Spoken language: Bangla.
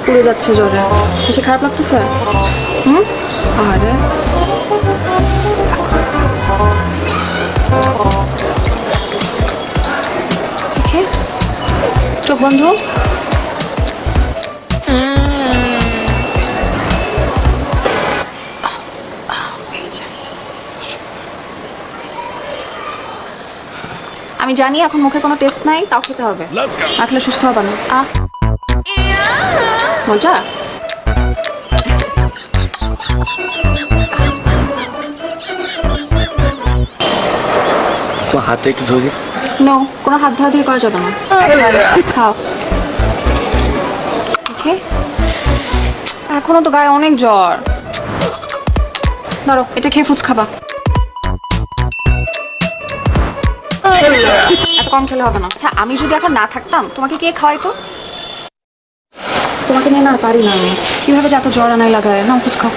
পুড়ে যাচ্ছে জ্বরে। বেশি খারাপ লাগতেছে? আরে চোখ বন্ধ। আমি জানি এখন মুখে কোনো টেস্ট নাই, তাও খেতে হবে, না খেলে সুস্থ হবে না। মজা। তো হাতে একটু ধরে। নো, কোনো হাত ধরাধরি করা যাবে না। খাও। এখনো তো গায়ে অনেক জ্বর। ধরো, এটা খেয়ে ফুচ খাবা। এত কম খেলে হবে না। আচ্ছা, আমি যদি এখন না থাকতাম তোমাকে কে খাওয়াইতো? তোমাকে নিয়ে না পারি না আমি। কিভাবে যে এত জ্বর আনাই লাগায় না, ফুচ খাও।